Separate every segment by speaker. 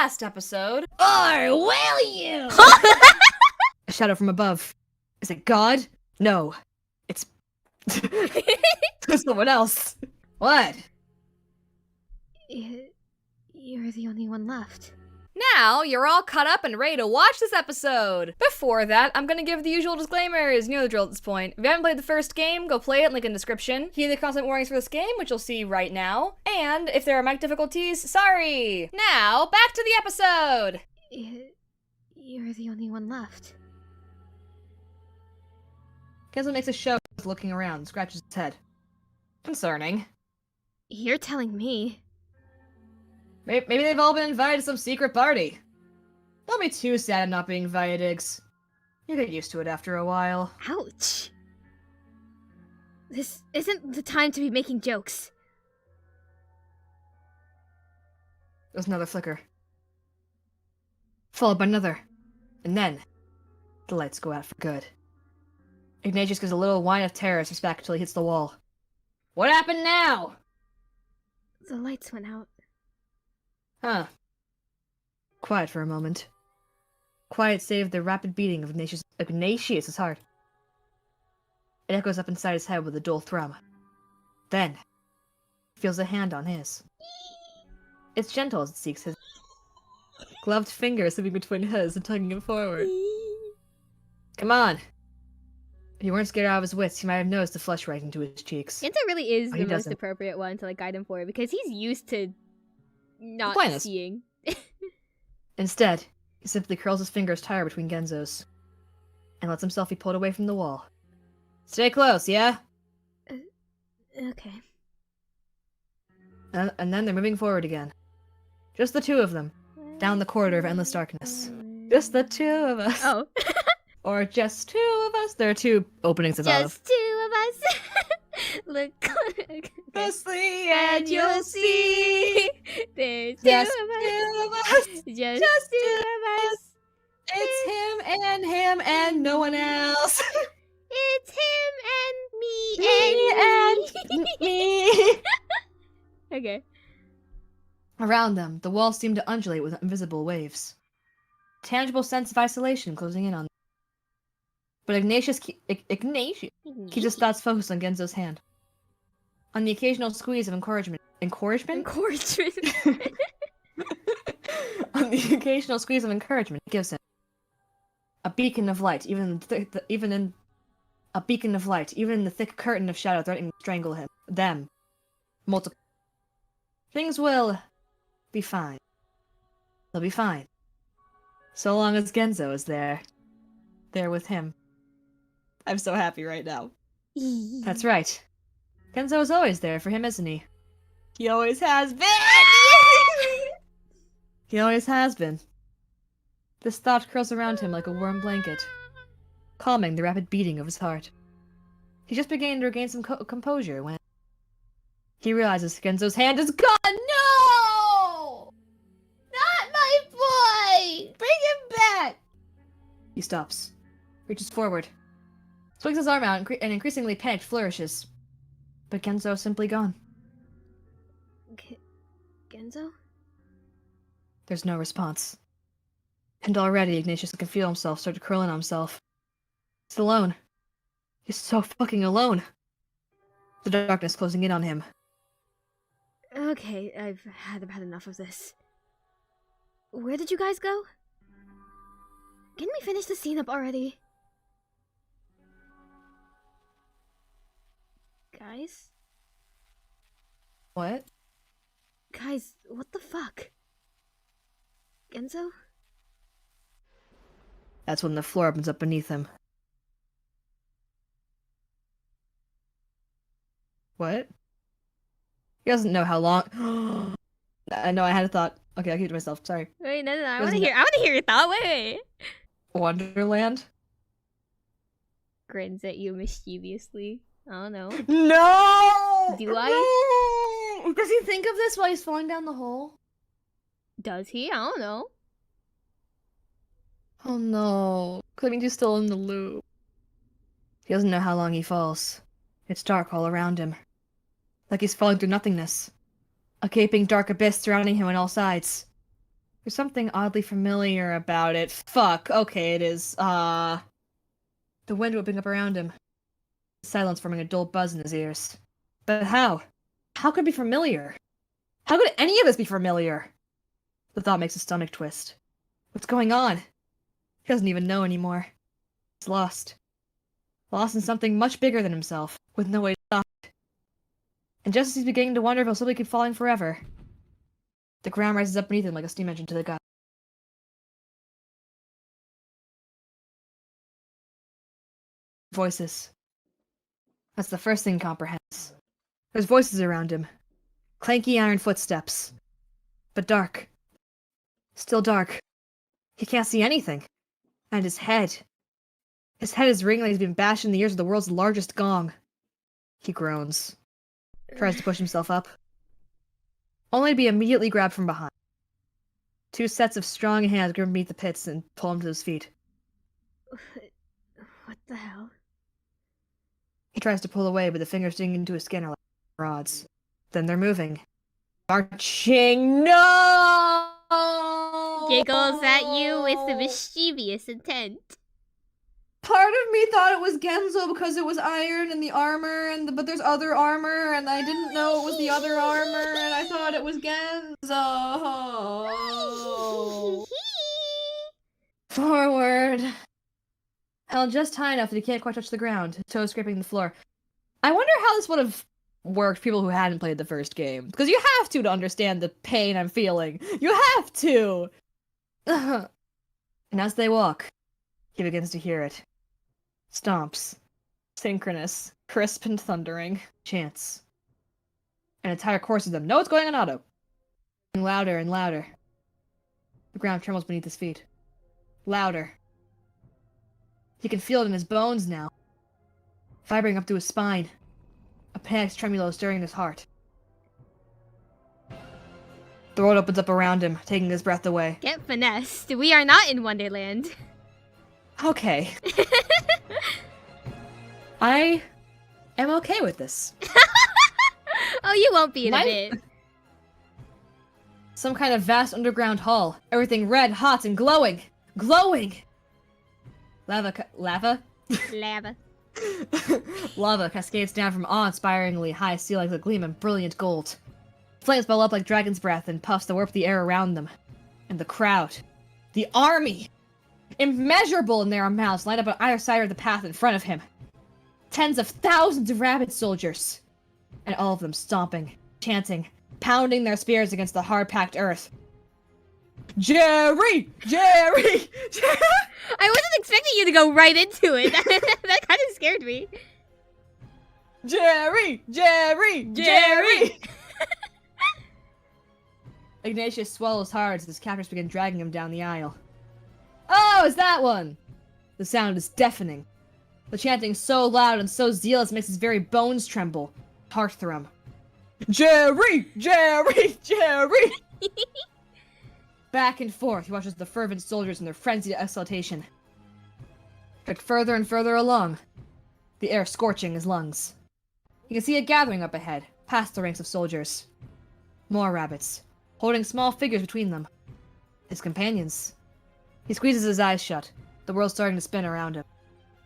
Speaker 1: last episode...
Speaker 2: Or will you?
Speaker 3: A shadow from above. Is it God? No. It's... someone else. What?
Speaker 2: You're the only one left.
Speaker 1: Now, you're all caught up and ready to watch this episode. Before that, I'm gonna give the usual disclaimers. You know the drill at this point. If you haven't played the first game, go play it, link in the description. Hear the content warnings for this game, which you'll see right now. And if there are mic difficulties, sorry. Now, back to the episode.
Speaker 2: You're the only one left.
Speaker 3: Kenzo makes a show of looking around and scratches his head. Concerning.
Speaker 2: You're telling me.
Speaker 3: Maybe they've all been invited to some secret party. Don't be too sad at not being invited, Iggs. You get used to it after a while.
Speaker 2: Ouch. This isn't the time to be making jokes.
Speaker 3: There's another flicker. Followed by another. And then, the lights go out for good. Ignatius gives a little whine of terror as he's back until he hits the wall. What happened now?
Speaker 2: The lights went out.
Speaker 3: Huh. Quiet for a moment. Quiet save the rapid beating of Ignatius's heart. It echoes up inside his head with a dull thrum. Then, he feels a hand on his. It's gentle as it seeks his. Gloved fingers slipping between his and tugging him forward. Come on. If he weren't scared out of his wits, he might have noticed the flush rising to his cheeks.
Speaker 2: Genta really is
Speaker 3: Oh,
Speaker 2: the
Speaker 3: he
Speaker 2: most
Speaker 3: doesn't.
Speaker 2: appropriate one to guide him forward because he's used to not
Speaker 3: Pointless.
Speaker 2: seeing.
Speaker 3: Instead, he simply curls his fingers tighter between Genzo's and lets himself be pulled away from the wall. Stay close, yeah?
Speaker 2: Okay.
Speaker 3: And then they're moving forward again. Just the two of them, down the corridor of endless darkness. Just the two of us.
Speaker 2: Oh.
Speaker 3: Or just two of us. There are two openings I thought of.
Speaker 2: Just two of us. Look
Speaker 3: Closely
Speaker 2: and you'll see. There's two
Speaker 3: Just
Speaker 2: of us.
Speaker 3: two of us.
Speaker 2: Just two of us.
Speaker 3: It's him and no one else.
Speaker 2: It's him and me and
Speaker 3: Me.
Speaker 2: Okay.
Speaker 3: Around them, the walls seem to undulate with invisible waves. Tangible sense of isolation closing in on them. But Ignatius keeps his thoughts focused on Genzo's hand. On the occasional squeeze of encouragement. Encouragement?
Speaker 2: Encouragement.
Speaker 3: On the occasional squeeze of encouragement it gives him. A beacon of light, even in the thick curtain of shadow threatening to strangle him. Them. Multiple. Things will be fine. They'll be fine. So long as Genzo is there. There with him. I'm so happy right now. That's right. Genzo is always there for him, isn't he? He always has been! He always has been. This thought curls around him like a warm blanket, calming the rapid beating of his heart. He just began to regain some composure when he realizes Genzo's hand is gone. No! Not my boy! Bring him back! He stops, reaches forward, swings his arm out, and increasingly panicked flourishes. But Genzo is simply gone.
Speaker 2: Genzo?
Speaker 3: There's no response. And already Ignatius can feel himself start to curl in on himself. He's alone. He's so fucking alone. The darkness closing in on him.
Speaker 2: Okay, I've had enough of this. Where did you guys go? Can we finish the scene up already? Guys?
Speaker 3: What?
Speaker 2: Guys, what the fuck? Genzo?
Speaker 3: That's when the floor opens up beneath him. What? He doesn't know how long. I know I had a thought. Okay, I'll keep it to myself. Sorry.
Speaker 2: Wait, no, I
Speaker 3: Doesn't
Speaker 2: want to hear your thought. Wait.
Speaker 3: Wonderland?
Speaker 2: Grins at you mischievously. I don't know.
Speaker 3: No!
Speaker 2: Do I?
Speaker 3: No! Does he think of this while he's falling down the hole?
Speaker 2: Does he? I don't know.
Speaker 3: Oh no. Clementine's still in the loop. He doesn't know how long he falls. It's dark all around him. Like he's falling through nothingness. A gaping dark abyss surrounding him on all sides. There's something oddly familiar about it. Fuck, okay, it is. The wind whipping up around him. Silence forming a dull buzz in his ears. But how? How could it be familiar? How could any of this be familiar? The thought makes his stomach twist. What's going on? He doesn't even know anymore. He's lost. Lost in something much bigger than himself, with no way to stop it. And just as he's beginning to wonder if he'll simply keep falling forever, the ground rises up beneath him like a steam engine to the gut. Voices. That's the first thing he comprehends. There's voices around him. Clanky iron footsteps. But dark. Still dark. He can't see anything. And his head. His head is ringing like he's been bashed in the ears of the world's largest gong. He groans. Tries to push himself up. Only to be immediately grabbed from behind. Two sets of strong hands grip him beneath the pits and pull him to his feet.
Speaker 2: What the hell?
Speaker 3: He tries to pull away, but the fingers digging into his skin are like rods. Then they're moving. Marching! No!
Speaker 2: Giggles at you with the mischievous intent.
Speaker 3: Part of me thought it was Genzo because it was iron and the armor, but there's other armor, and I didn't know it was the other armor, and I thought it was Genzo. Forward. Held just high enough that he can't quite touch the ground, his toes scraping the floor. I wonder how this would have worked for people who hadn't played the first game. Because you have to understand the pain I'm feeling. You have to! And as they walk, he begins to hear it. Stomps. Synchronous. Crisp and thundering. Chants. An entire chorus of them. Know what's going on auto. And louder and louder. The ground trembles beneath his feet. Louder. He can feel it in his bones now. Vibrating up to his spine. A panic's tremolo stirring in his heart. The world opens up around him, taking his breath away.
Speaker 2: Get finessed. We are not in Wonderland.
Speaker 3: Okay. I am okay with this.
Speaker 2: Oh, you won't be in a bit.
Speaker 3: Some kind of vast underground hall. Everything red, hot, and glowing. Glowing! Lava?
Speaker 2: Lava.
Speaker 3: Lava cascades down from awe-inspiringly high ceilings that gleam in brilliant gold. Flames bubble up like dragon's breath and puffs that warp the air around them. And the crowd. The army! Immeasurable in their amounts, lined up on either side of the path in front of him. Tens of thousands of rabid soldiers. And all of them stomping, chanting, pounding their spears against the hard-packed earth. Jerry! Jerry!
Speaker 2: I wasn't expecting you to go right into it. That kind of scared me.
Speaker 3: Jerry! Jerry! Jerry! Ignatius swallows hard as his captors begin dragging him down the aisle. Oh, is that one? The sound is deafening. The chanting so loud and so zealous makes his very bones tremble. Heart thrum. Jerry! Jerry! Jerry! Back and forth, he watches the fervent soldiers in their frenzied exultation. Dragged further and further along, the air scorching his lungs. He can see a gathering up ahead, past the ranks of soldiers. More rabbits, holding small figures between them. His companions. He squeezes his eyes shut, the world starting to spin around him.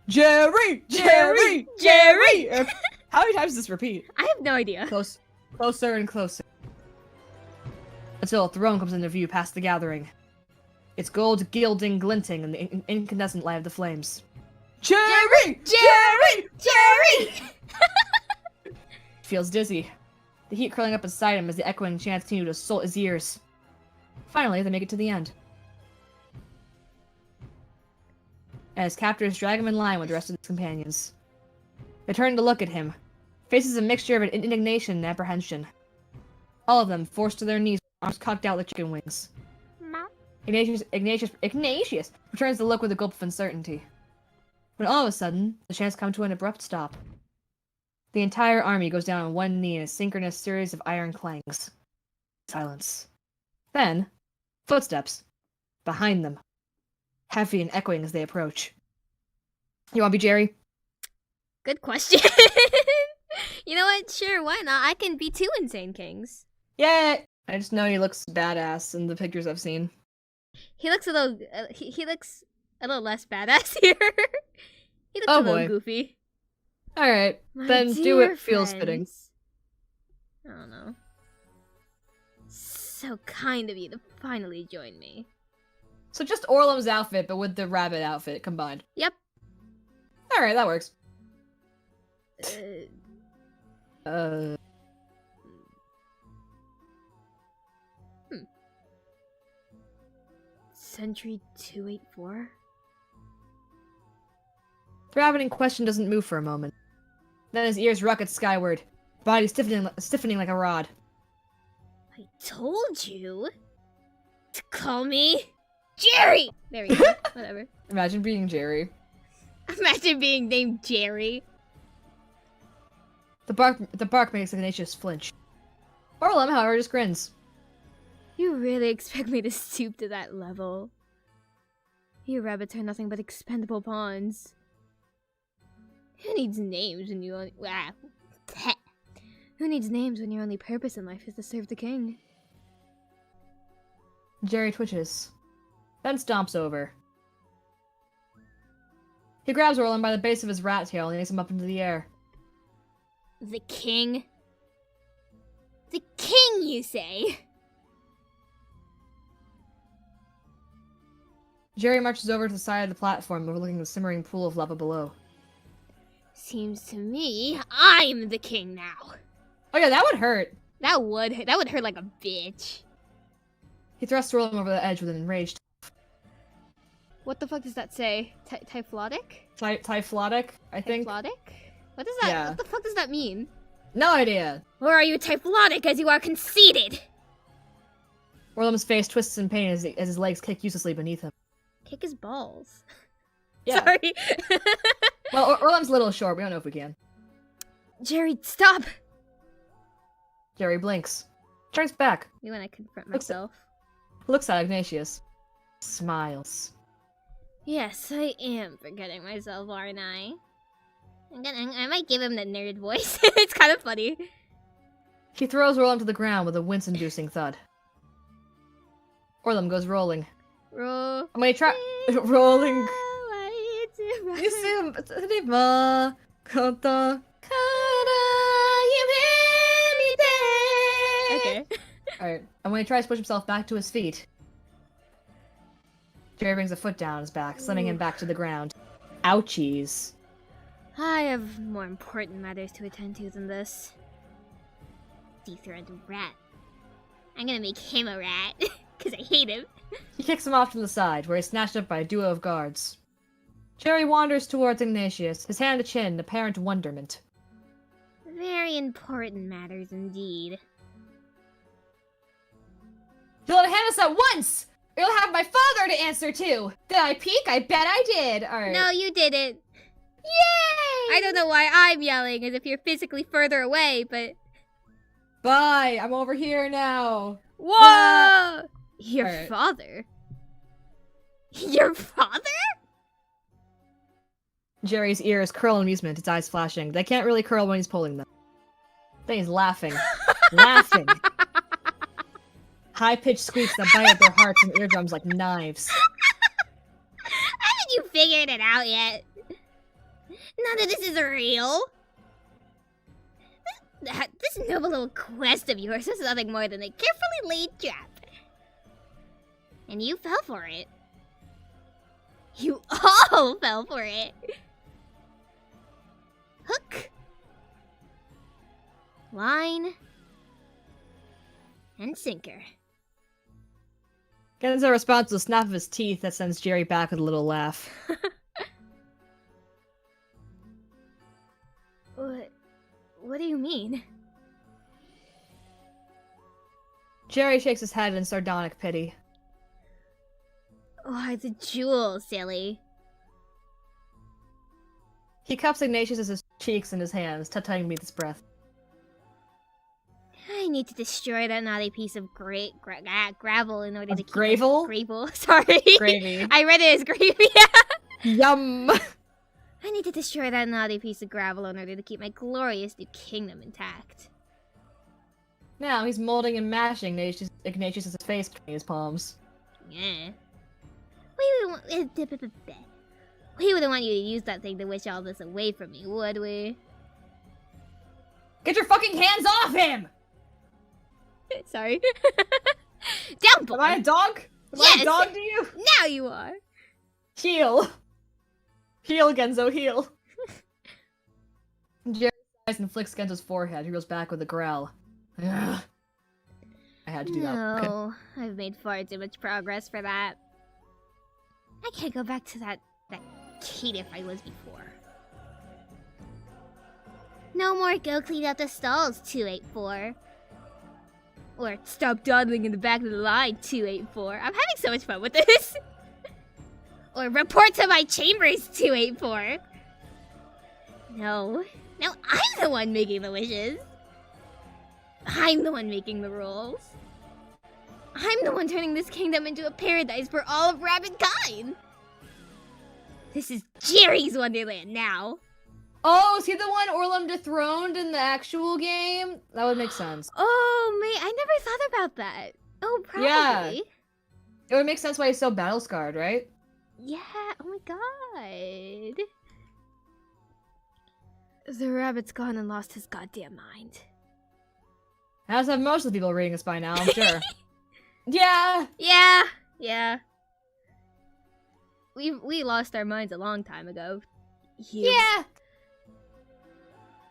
Speaker 3: Jerry! Jerry! Jerry! How many times does this repeat?
Speaker 2: I have no idea.
Speaker 3: Closer and closer. Until a throne comes into view past the gathering. Its gold gilding glinting in the incandescent light of the flames. Jerry! Jerry! Jerry! Feels dizzy. The heat curling up inside him as the echoing chants continue to assault his ears. Finally, they make it to the end. And his captors drag him in line with the rest of his companions. They turn to look at him, faces a mixture of indignation and apprehension. All of them forced to their knees, arms cocked out like chicken wings. Ignatius returns the look with a gulp of uncertainty. When all of a sudden, the chants come to an abrupt stop. The entire army goes down on one knee in a synchronous series of iron clangs. Silence. Then, footsteps. Behind them. Heavy and echoing as they approach. You want to be Jerry?
Speaker 2: Good question. You know what? Sure, why not? I can be two Insane Kings.
Speaker 3: Yeah! I just know he looks badass in the pictures I've seen.
Speaker 2: He looks a little. He looks a little less badass here. He looks
Speaker 3: Oh,
Speaker 2: a little
Speaker 3: boy.
Speaker 2: goofy.
Speaker 3: All right,
Speaker 2: My
Speaker 3: then do
Speaker 2: dear
Speaker 3: what feels fitting.
Speaker 2: friends. I don't know. So kind of you to finally join me.
Speaker 3: So just Orlem's outfit, but with the rabbit outfit combined.
Speaker 2: Yep.
Speaker 3: All right, that works.
Speaker 2: Uh, Sentry 284?
Speaker 3: The rabbit in question doesn't move for a moment. Then his ears rocket skyward, body stiffening like a rod.
Speaker 2: I told you to call me Jerry! There we go. Whatever.
Speaker 3: Imagine being Jerry.
Speaker 2: Imagine being named Jerry.
Speaker 3: The bark makes Ignatius flinch. Orlem, however, just grins.
Speaker 2: You really expect me to stoop to that level? You rabbits are nothing but expendable pawns. Who needs names when you only... Who needs names when your only purpose in life is to serve the king?
Speaker 3: Jerry twitches, then stomps over. He grabs Orlem by the base of his rat tail and yanks him up into the air.
Speaker 2: The king? The king, you say?
Speaker 3: Jerry marches over to the side of the platform, overlooking the simmering pool of lava below.
Speaker 2: Seems to me I'm the king now.
Speaker 3: Oh yeah, that would hurt.
Speaker 2: That would hurt like a bitch.
Speaker 3: He thrusts Orlem over the edge with an enraged
Speaker 2: What the fuck does that say? Typhlotic?
Speaker 3: typhlotic, I think.
Speaker 2: Typhlotic? What does that?
Speaker 3: Yeah.
Speaker 2: What the fuck does that mean?
Speaker 3: No idea.
Speaker 2: Or are you typhlotic as you are conceited?
Speaker 3: Orlem's face twists in pain as his legs kick uselessly beneath him.
Speaker 2: Kick his balls.
Speaker 3: Yeah.
Speaker 2: Sorry.
Speaker 3: Well, Orlem's a little short. We don't know if we can.
Speaker 2: Jerry, stop!
Speaker 3: Jerry blinks. Turns back.
Speaker 2: Me when I confront
Speaker 3: Looks-
Speaker 2: myself.
Speaker 3: Looks at Ignatius. Smiles.
Speaker 2: Yes, I am forgetting myself, aren't I? I might give him the nerd voice. It's kind of funny.
Speaker 3: He throws Orlem to the ground with a wince-inducing thud. Orlem goes rolling.
Speaker 2: Roll.
Speaker 3: I'm gonna try rolling.
Speaker 2: Okay.
Speaker 3: Alright, and when he tries to push himself back to his feet, Jerry brings a foot down his back, slamming him back to the ground. Ouchies.
Speaker 2: I have more important matters to attend to than this. Dethroned rat. I'm gonna make him a rat, because I hate him.
Speaker 3: He kicks him off to the side, where he's snatched up by a duo of guards. Jerry wanders towards Ignatius, his hand to chin, apparent wonderment.
Speaker 2: Very important matters indeed.
Speaker 3: You'll hand us at once! Or you'll have my father to answer to! Did I peek? I bet I did! Alright.
Speaker 2: No, you didn't.
Speaker 3: Yay!
Speaker 2: I don't know why I'm yelling, as if you're physically further away, but...
Speaker 3: Bye! I'm over here now!
Speaker 2: Whoa! Your
Speaker 3: Alright.
Speaker 2: father? Your father?
Speaker 3: Jerry's ears curl in amusement, his eyes flashing. They can't really curl when he's pulling them. Then he's laughing. Laughing! High-pitched squeaks that bite at their hearts and eardrums like knives.
Speaker 2: Haven't you figured it out yet? None of this is real. This noble little quest of yours is nothing more than a carefully laid trap. And you fell for it. You all fell for it. Hook. Line. And sinker.
Speaker 3: Gets a response to a snap of his teeth that sends Jerry back with a little laugh.
Speaker 2: What do you mean?
Speaker 3: Jerry shakes his head in sardonic pity.
Speaker 2: Why, the jewel, silly.
Speaker 3: He cups Ignatius' cheeks in his hands, tattooing beneath his breath.
Speaker 2: I need to destroy that naughty piece of gravel in order to keep
Speaker 3: gravel?
Speaker 2: Gravel. Sorry.
Speaker 3: Gravy.
Speaker 2: I read it as gravy.
Speaker 3: Yum!
Speaker 2: I need to destroy that naughty piece of gravel in order to keep my glorious new kingdom intact.
Speaker 3: Now he's molding and mashing Ignatius' face between his palms.
Speaker 2: Yeah. We wouldn't want you to use that thing to wish all this away from me, would we?
Speaker 3: Get your fucking hands off him!
Speaker 2: Sorry. Down, boy!
Speaker 3: Am I a dog? Am I a dog to you?
Speaker 2: Now you are!
Speaker 3: Heal. Heal, Genzo, heal. Jerry sighs and flicks Genzo's forehead. He goes back with a growl. Ugh. I had to do that.
Speaker 2: No, I've made far too much progress for that. I can't go back to that Cait if I was before. No more go clean out the stalls, 284. Or stop dawdling in the back of the line, 284. I'm having so much fun with this. Or report to my chambers, 284. No. Now I'm the one making the wishes. I'm the one making the rules. I'm the one turning this kingdom into a paradise for all of rabbit kind. This is Jerry's Wonderland now.
Speaker 3: Oh, is he the one Orlum dethroned in the actual game? That would make sense.
Speaker 2: Oh, mate, I never thought about that. Oh, probably.
Speaker 3: Yeah. It would make sense why he's so battle scarred, right?
Speaker 2: Yeah, oh my god. The rabbit's gone and lost his goddamn mind.
Speaker 3: As have most of the people reading this by now, I'm sure. Yeah!
Speaker 2: Yeah. We lost our minds a long time ago.
Speaker 3: Yeah!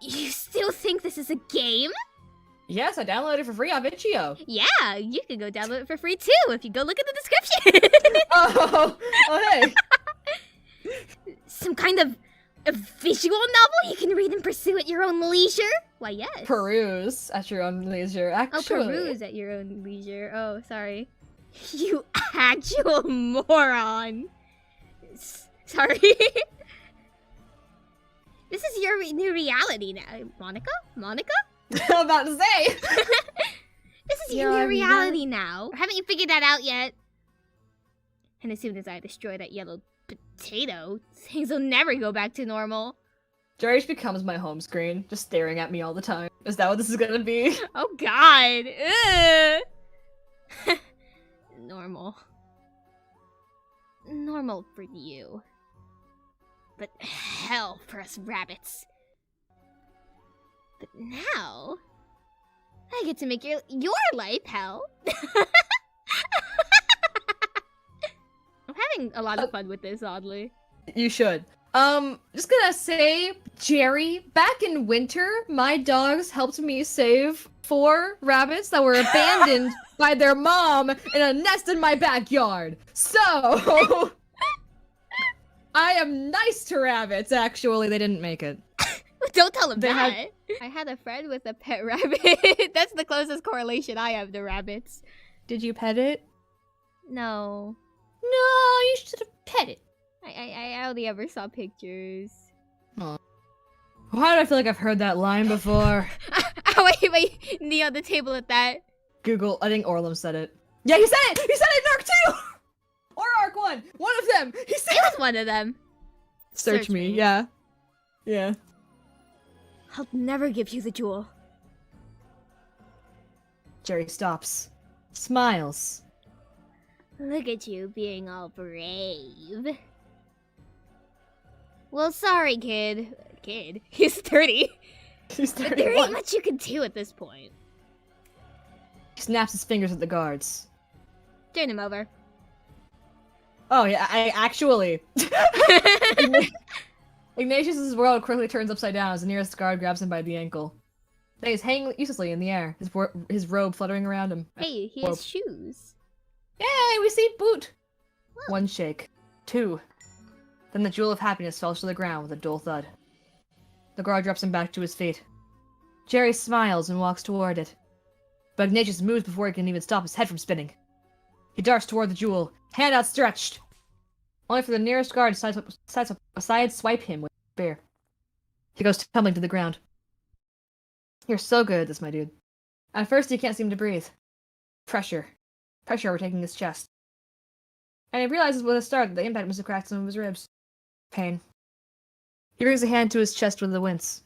Speaker 2: You still think this is a game?
Speaker 3: Yes, I downloaded it for free on Itch.io.
Speaker 2: Yeah, you can go download it for free too if you go look in the description.
Speaker 3: Oh, hey.
Speaker 2: Some kind of a visual novel you can read and pursue at your own leisure? Why, yes.
Speaker 3: Peruse at your own leisure, actually.
Speaker 2: Oh, peruse at your own leisure. Oh, sorry. You actual moron. Sorry. This is your new reality now. Monica?
Speaker 3: I'm about to say.
Speaker 2: This is your new reality now. Haven't you figured that out yet? And as soon as I destroy that yellow potato, things will never go back to normal.
Speaker 3: George becomes my home screen, just staring at me all the time. Is that what this is gonna be?
Speaker 2: Oh god. Ugh. Normal. Normal for you. But hell for us rabbits. But now, I get to make your life hell. I'm having a lot of fun with this, oddly.
Speaker 3: You should. Just gonna say, Jerry, back in winter, my dogs helped me save 4 rabbits that were abandoned by their mom in a nest in my backyard. So, I am nice to rabbits, actually. They didn't make it.
Speaker 2: Don't tell them that. I had a friend with a pet rabbit. That's the closest correlation I have to rabbits.
Speaker 3: Did you pet it?
Speaker 2: No.
Speaker 3: No, you should have pet it.
Speaker 2: I only ever saw pictures.
Speaker 3: Aw. Why do I feel like I've heard that line before?
Speaker 2: Oh, wait, knee on the table at that.
Speaker 3: Google, I think Orlum said it. Yeah, he said it! He said it in Arc 2! Or Arc 1! One of them! He said
Speaker 2: It was one of them.
Speaker 3: Search me, yeah. Yeah.
Speaker 2: I'll never give you the jewel.
Speaker 3: Jerry stops. Smiles.
Speaker 2: Look at you being all brave. Well, sorry, kid. Kid? He's 30.
Speaker 3: He's
Speaker 2: But
Speaker 3: 31.
Speaker 2: there ain't much you can do at this point.
Speaker 3: He snaps his fingers at the guards.
Speaker 2: Turn him over.
Speaker 3: Oh yeah, I actually... Ignatius's world quickly turns upside down as the nearest guard grabs him by the ankle. Then he's hanging uselessly in the air, his robe fluttering around him.
Speaker 2: Hey, he has shoes.
Speaker 3: Yay, we see Boot!
Speaker 2: Whoa.
Speaker 3: 1 shake. 2. Then the jewel of happiness falls to the ground with a dull thud. The guard drops him back to his feet. Jerry smiles and walks toward it. But Ignatius moves before he can even stop his head from spinning. He darts toward the jewel, hand outstretched. Only for the nearest guard to sideswipe him with a spear. He goes tumbling to the ground. You're so good at this, my dude. At first, he can't seem to breathe. Pressure. Pressure overtaking his chest. And he realizes with a start that the impact must have cracked some of his ribs. Pain. He brings a hand to his chest with a wince.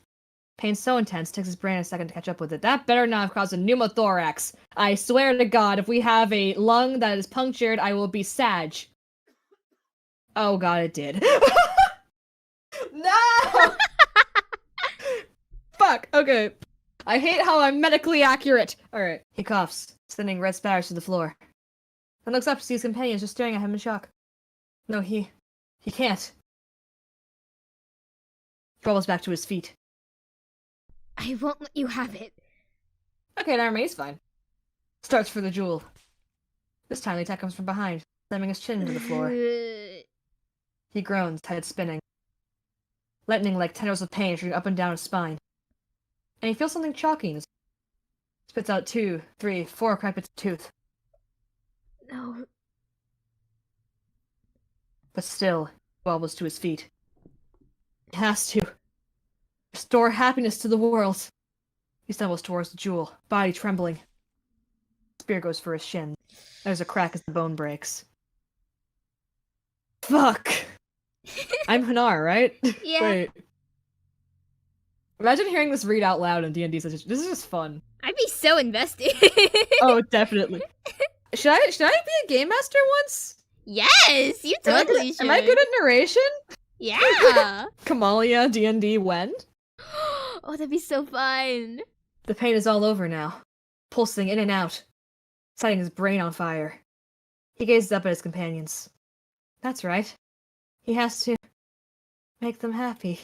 Speaker 3: Pain so intense, takes his brain a second to catch up with it. That better not have caused a pneumothorax. I swear to God, if we have a lung that is punctured, I will be Sag. Oh god, it did. No! Fuck, okay. I hate how I'm medically accurate. Alright. He coughs, sending red spatters to the floor. Then looks up to see his companions just staring at him in shock. No, he can't. He wobbles back to his feet.
Speaker 2: I won't let you have it.
Speaker 3: Okay, never mind, he's fine. Starts for the jewel. This time the attack comes from behind, slamming his chin into the floor. He groans, head spinning. Lightning like tendrils of pain shooting up and down his spine. And he feels something chalky in his spits out 2, 3, 4 cracked bits of tooth.
Speaker 2: No.
Speaker 3: But still, he wobbles to his feet. He has to restore happiness to the world. He stumbles towards the jewel, body trembling. Spear goes for his shin. There's a crack as the bone breaks. Fuck! I'm Hanar, right?
Speaker 2: Yeah.
Speaker 3: Wait. Imagine hearing this read out loud in D&D. This is just fun.
Speaker 2: I'd be so invested.
Speaker 3: Oh, definitely. Should I be a game master once?
Speaker 2: Yes, you totally should.
Speaker 3: Am I good at narration?
Speaker 2: Yeah.
Speaker 3: Kamalia, D&D, when?
Speaker 2: Oh, that'd be so fun.
Speaker 3: The pain is all over now, pulsing in and out, setting his brain on fire. He gazes up at his companions. That's right. He has to make them happy.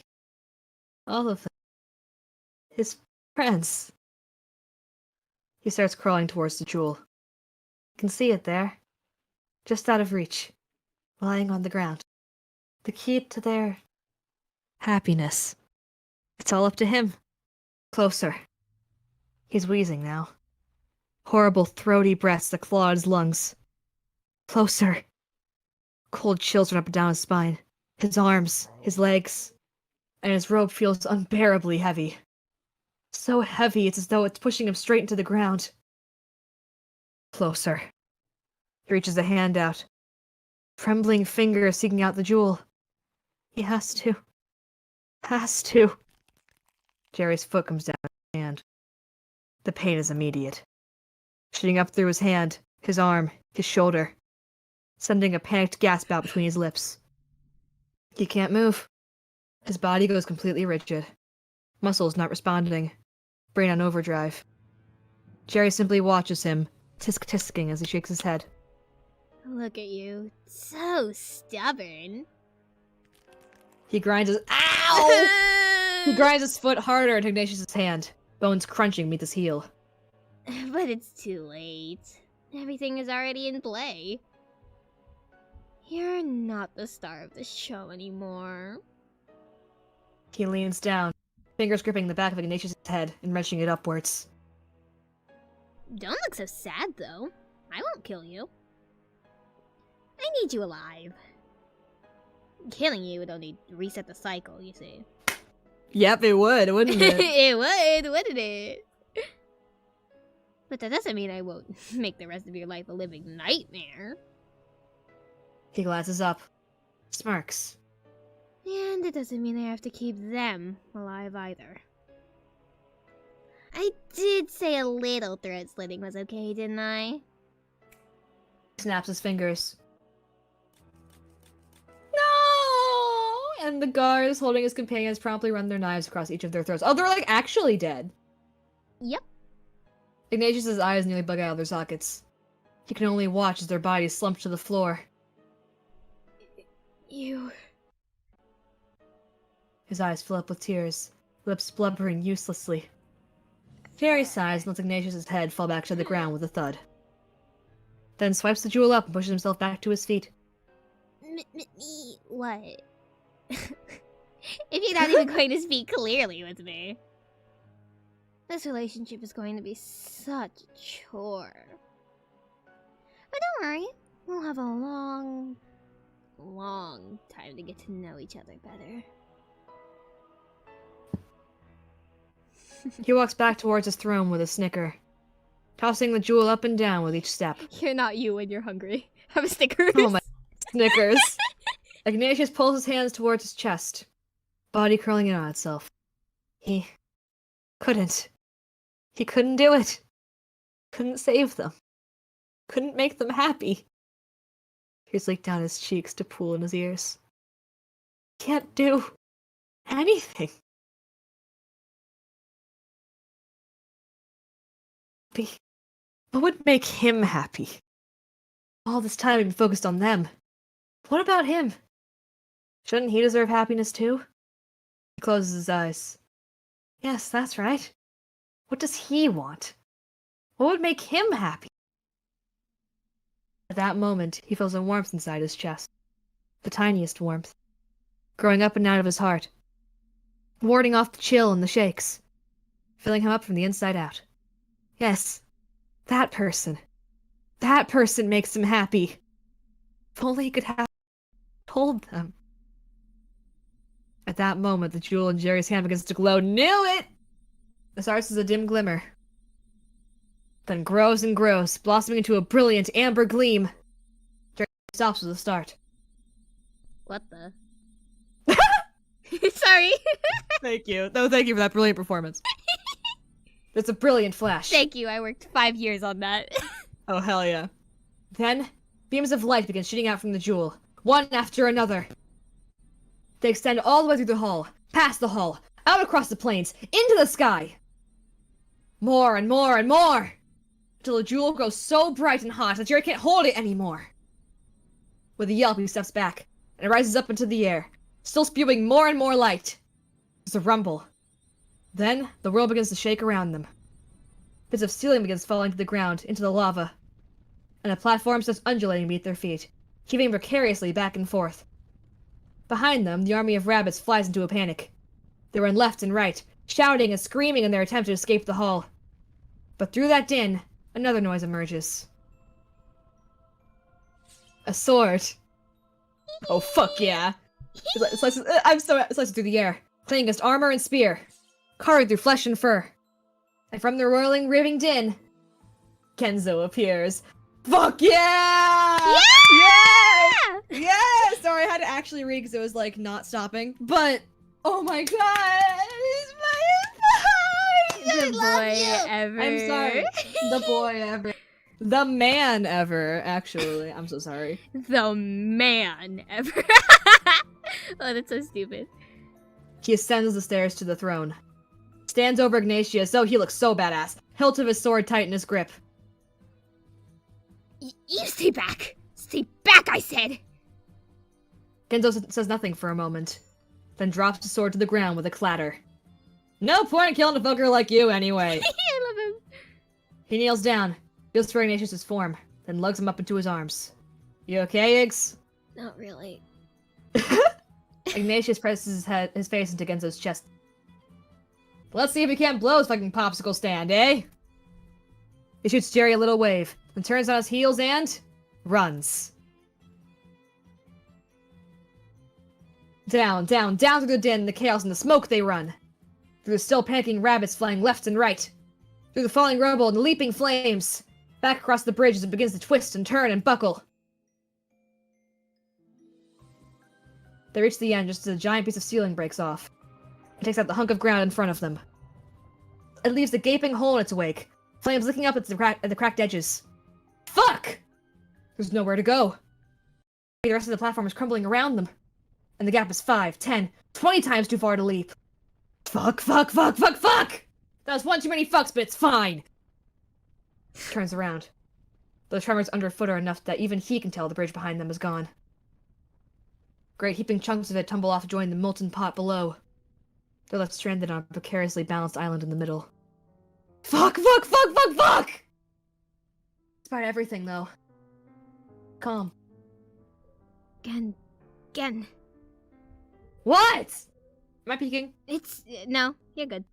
Speaker 3: All of them. His friends. He starts crawling towards the jewel. You can see it there, just out of reach, lying on the ground. The key to their happiness. It's all up to him. Closer. He's wheezing now. Horrible throaty breaths that claw at his lungs. Closer. Cold chills run up and down his spine, his arms, his legs, and his robe feels unbearably heavy. So heavy it's as though it's pushing him straight into the ground. Closer. He reaches a hand out, trembling fingers seeking out the jewel. He has to. Jerry's foot comes down his hand. The pain is immediate. Shooting up through his hand, his arm, his shoulder, sending a panicked gasp out between his lips. He can't move. His body goes completely rigid. Muscles not responding. Brain on overdrive. Jerry simply watches him, tisk-tisking as he shakes his head.
Speaker 2: Look at you. So stubborn.
Speaker 3: He grinds his— Ow! He grinds his foot harder into Ignatius' hand, bones crunching beneath his heel.
Speaker 2: But it's too late. Everything is already in play. You're not the star of the show anymore.
Speaker 3: He leans down, fingers gripping the back of Ignatius' head and wrenching it upwards.
Speaker 2: Don't look so sad, though. I won't kill you. I need you alive. Killing you would only reset the cycle, you see.
Speaker 3: Yep, it would, wouldn't it?
Speaker 2: It would, wouldn't it? But that doesn't mean I won't make the rest of your life a living nightmare.
Speaker 3: He glances up, smirks.
Speaker 2: And it doesn't mean I have to keep them alive either. I did say a little thread slitting was okay, didn't I?
Speaker 3: He snaps his fingers. No! And the guards holding his companions promptly run their knives across each of their throats. Oh, they're like actually dead.
Speaker 2: Yep.
Speaker 3: Ignatius' eyes nearly bug out of their sockets. He can only watch as their bodies slump to the floor.
Speaker 2: You...
Speaker 3: His eyes fill up with tears, lips blubbering uselessly. Jerry sighs and lets Ignatius' head fall back to the ground with a thud. Then swipes the jewel up and pushes himself back to his feet.
Speaker 2: What? If you're not even going to speak clearly with me. This relationship is going to be such a chore. But don't worry, we'll have a long time to get to know each other better.
Speaker 3: He walks back towards his throne with a snicker, tossing the jewel up and down with each step.
Speaker 2: You're not you when you're hungry. Have a Snickers.
Speaker 3: Oh my Snickers. Ignatius pulls his hands towards his chest, body curling in on itself. He couldn't. He couldn't do it. Couldn't save them. Couldn't make them happy. Tears leak down his cheeks to pool in his ears. Can't do anything. What would make him happy? All this time we've been focused on them. What about him? Shouldn't he deserve happiness too? He closes his eyes. Yes, that's right. What does he want? What would make him happy? At that moment, he feels a warmth inside his chest. The tiniest warmth. Growing up and out of his heart. Warding off the chill and the shakes. Filling him up from the inside out. Yes, that person. That person makes him happy. If only he could have told them. At that moment, the jewel in Jerry's hand begins to glow. Knew it! It starts as a dim glimmer. Then grows and grows, blossoming into a brilliant amber gleam. Jerry stops with a start.
Speaker 2: What the? Sorry.
Speaker 3: Thank you. No, thank you for that brilliant performance. It's a brilliant flash.
Speaker 2: Thank you. I worked 5 years on that.
Speaker 3: Oh, hell yeah. Then, beams of light begin shooting out from the jewel, one after another. They extend all the way through the hall, past the hall, out across the plains, into the sky. More and more and more, until the jewel grows so bright and hot that Jerry can't hold it anymore. With a yelp, he steps back, and rises up into the air, still spewing more and more light. There's a rumble. Then, the world begins to shake around them. Bits of ceiling begins falling to the ground, into the lava, and a platform starts undulating beneath their feet, heaving precariously back and forth. Behind them, the army of rabbits flies into a panic. They run left and right, shouting and screaming in their attempt to escape the hall. But through that din, another noise emerges. A sword. Oh, fuck yeah. It slices through the air, cutting against armor and spear, carving through flesh and fur. And from the whirling, raving din, Kenzo appears. Fuck yeah!
Speaker 2: Yeah!
Speaker 3: Yeah! Yeah! Sorry, I had to actually read because it was, like, not stopping. But, oh my god! He's my
Speaker 2: The boy ever.
Speaker 3: I'm sorry. The boy ever. The man ever, actually. I'm so sorry.
Speaker 2: The man ever. Oh, that's so stupid.
Speaker 3: He ascends the stairs to the throne. Stands over Ignatius. Oh, he looks so badass. Hilt of his sword tight in his grip.
Speaker 2: You stay back. Stay back, I said.
Speaker 3: Kenzo says nothing for a moment, then drops the sword to the ground with a clatter. No point in killing a fucker like you, anyway.
Speaker 2: I love him.
Speaker 3: He kneels down, feels for Ignatius' form, then lugs him up into his arms. You okay, Iggs?
Speaker 2: Not really.
Speaker 3: Ignatius presses his face into Genzo's chest. Let's see if he can't blow his fucking popsicle stand, eh? He shoots Jerry a little wave, then turns on his heels and runs. Down, down, down through the din, the chaos, and the smoke they run. Through the still panicking rabbits flying left and right. Through the falling rubble and the leaping flames. Back across the bridge as it begins to twist and turn and buckle. They reach the end just as a giant piece of ceiling breaks off. It takes out the hunk of ground in front of them. It leaves a gaping hole in its wake, flames licking up at the cracked edges. Fuck! There's nowhere to go. The rest of the platform is crumbling around them. And the gap is 5, 10, 20 times too far to leap. Fuck, fuck, fuck, fuck, fuck! That was one too many fucks, but it's fine. Turns around. The tremors underfoot are enough that even he can tell the bridge behind them is gone. Great heaping chunks of it tumble off to join the molten pot below. They're left stranded on a precariously balanced island in the middle. Fuck, fuck, fuck, fuck, fuck! Despite everything, though. Calm.
Speaker 2: Gen.
Speaker 3: What? Am I peeking?
Speaker 2: No, you're good.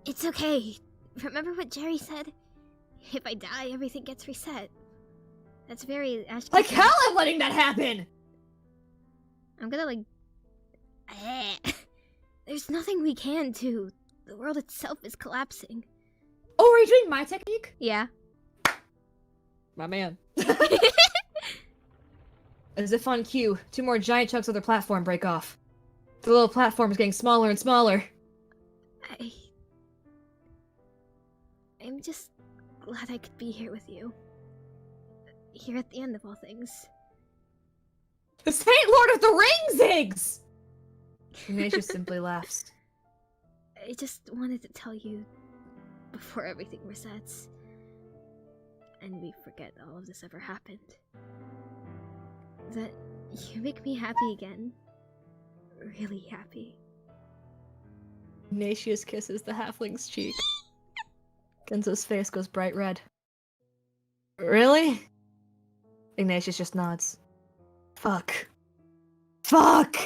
Speaker 2: It's okay. Remember what Jerry said? If I die, everything gets reset. That's very Ashton.
Speaker 3: Like hell I'm letting that happen!
Speaker 2: I'm gonna There's nothing we can do. The world itself is collapsing.
Speaker 3: Oh, are you doing my technique?
Speaker 2: Yeah.
Speaker 3: My man. As if on cue, 2 more giant chunks of their platform break off. The little platform is getting smaller and smaller.
Speaker 2: I'm just glad I could be here with you. Here at the end of all things.
Speaker 3: This ain't Lord of the Rings, Iggs! Ignatius simply laughs.
Speaker 2: I just wanted to tell you before everything resets. And we forget all of this ever happened. That you make me happy again. Really happy.
Speaker 3: Ignatius kisses the halfling's cheek. Genzo's face goes bright red. Really? Ignatius just nods. Fuck. Fuck!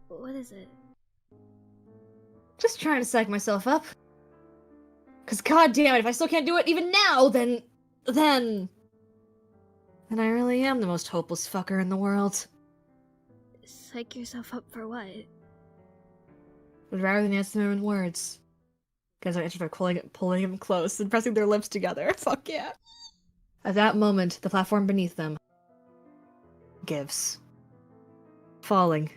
Speaker 2: What is it?
Speaker 3: Just trying to psych myself up. Cause goddamn it, if I still can't do it even now, then I really am the most hopeless fucker in the world.
Speaker 2: Psych yourself up for what?
Speaker 3: But rather than answer them in words, Genzo answered by pulling him close and pressing their lips together. Fuck yeah. At that moment, the platform beneath them gives. Falling.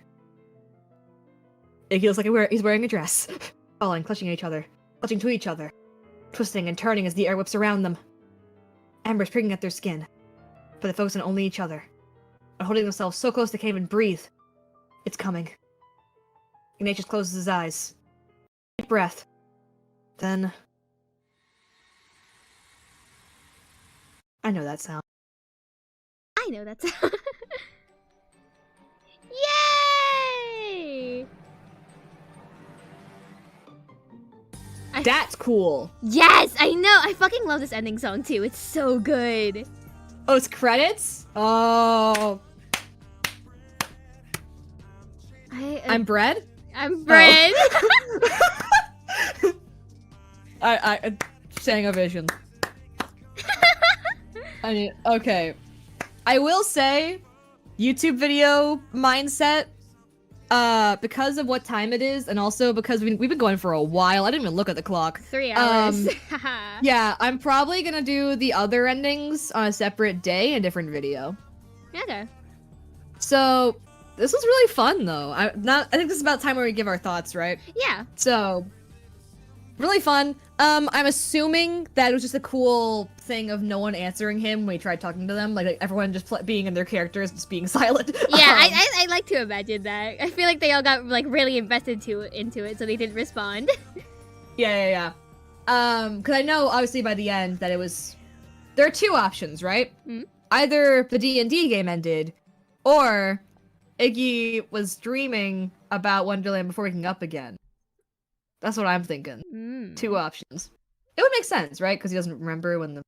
Speaker 3: Iggy looks like he's wearing a dress. Falling, clutching to each other. Twisting and turning as the air whips around them. Embers pricking at their skin. But they focus on only each other. And holding themselves so close they can't even breathe. It's coming. Ignatius closes his eyes. Deep breath. Then... I know that sound.
Speaker 2: I know that sound. Yay!
Speaker 3: That's cool!
Speaker 2: Yes! I know! I fucking love this ending song too. It's so good.
Speaker 3: Oh, it's credits? Oh. I'm bread?
Speaker 2: I'm bread.
Speaker 3: Oh. I sang a vision. I mean, okay. I will say, YouTube video mindset, because of what time it is, and also because we've been going for a while. I didn't even look at the clock.
Speaker 2: 3 hours.
Speaker 3: Yeah, I'm probably gonna do the other endings on a separate day, a different video.
Speaker 2: Okay.
Speaker 3: So, this was really fun, though. I think this is about time where we give our thoughts, right?
Speaker 2: Yeah.
Speaker 3: So, really fun. I'm assuming that it was just a cool thing of no one answering him when he tried talking to them. Like everyone just being in their characters, just being silent.
Speaker 2: Yeah, I like to imagine that. I feel like they all got like really invested into it, so they didn't respond.
Speaker 3: Yeah. Because I know, obviously, by the end that it was... There are two options, right?
Speaker 2: Hmm?
Speaker 3: Either the D&D game ended, or Iggy was dreaming about Wonderland before waking up again. That's what I'm thinking.
Speaker 2: Mm.
Speaker 3: Two options. It would make sense, right? Because he doesn't remember when the...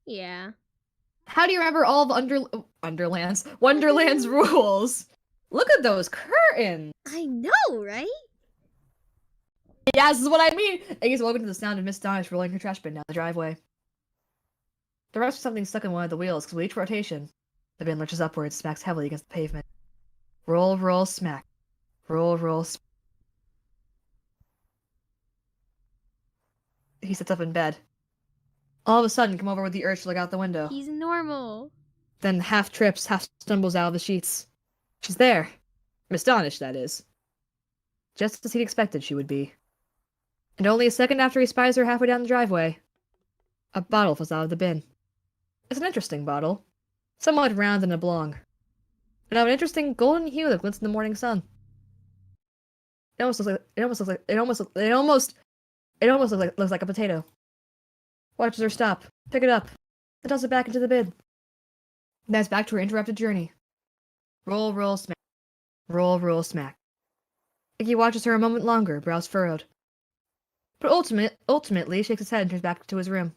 Speaker 2: Yeah.
Speaker 3: How do you remember all of Wonderland's rules? Look at those curtains!
Speaker 2: I know, right?
Speaker 3: Yeah, this is what I mean! Iggy's woken to the sound of Miss Donish rolling her trash bin down the driveway. The rest of something stuck in one of the wheels, because with each rotation, the bin lurches upwards, smacks heavily against the pavement. Roll, roll, smack. Roll, roll, smack. He sits up in bed. All of a sudden, come over with the urge to look out the window.
Speaker 2: He's normal.
Speaker 3: Then half trips, half stumbles out of the sheets. She's there. Astonished, that is. Just as he'd expected she would be. And only a second after he spies her halfway down the driveway, a bottle falls out of the bin. It's an interesting bottle. Somewhat round and oblong. And of an interesting golden hue that glints in the morning sun. It almost looks like a potato. Watches her stop, pick it up, and toss it back into the bin. And that's back to her interrupted journey. Roll, roll, smack. Roll, roll, smack. Iggy watches her a moment longer, brows furrowed. But ultimately shakes his head and turns back to his room.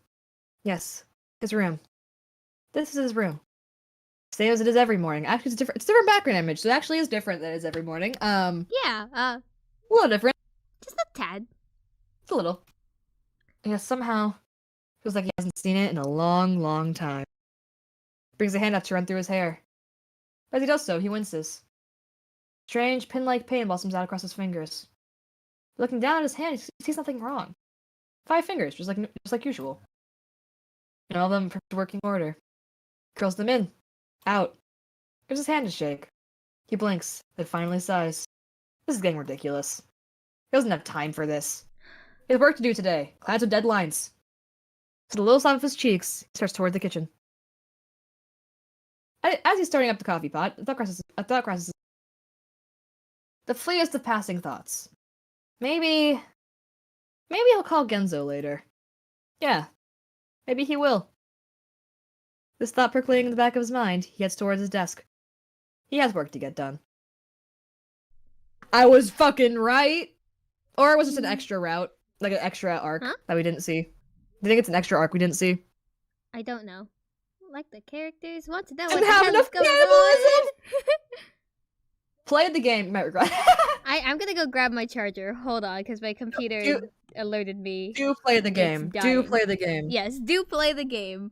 Speaker 3: Yes, his room. This is his room. Same as it is every morning. Actually, it's a different background image, so it actually is different than it is every morning.
Speaker 2: Yeah,
Speaker 3: a little different.
Speaker 2: just a tad.
Speaker 3: It's a little. Yeah, somehow feels like he hasn't seen it in a long, long time. Brings a hand up to run through his hair. As he does so, he winces. Strange, pin-like pain blossoms out across his fingers. Looking down at his hand, he sees nothing wrong. 5 fingers, just like usual. And all of them in perfect working order. Curls them in, out. Gives his hand a shake. He blinks, then finally sighs. This is getting ridiculous. He doesn't have time for this. He has work to do today, clouds with deadlines. So the little side of his cheeks, he starts toward the kitchen. As he's starting up the coffee pot, a thought crosses. The fleetest of passing thoughts. Maybe he'll call Genzo later. Yeah, maybe he will. This thought percolating in the back of his mind, he heads towards his desk. He has work to get done. I was fucking right! Or it was just an extra route. Like an extra arc that we didn't see. Do you think it's an extra arc we didn't see?
Speaker 2: I don't know. Like the characters want to know
Speaker 3: Didn't
Speaker 2: what the
Speaker 3: have
Speaker 2: hell
Speaker 3: enough
Speaker 2: is going
Speaker 3: cannibalism!
Speaker 2: on.
Speaker 3: Play the game, you might regret.
Speaker 2: I'm gonna go grab my charger. Hold on, because my computer alerted me.
Speaker 3: Do play the game. Do
Speaker 2: dying.
Speaker 3: play the game.
Speaker 2: Yes, do play the game.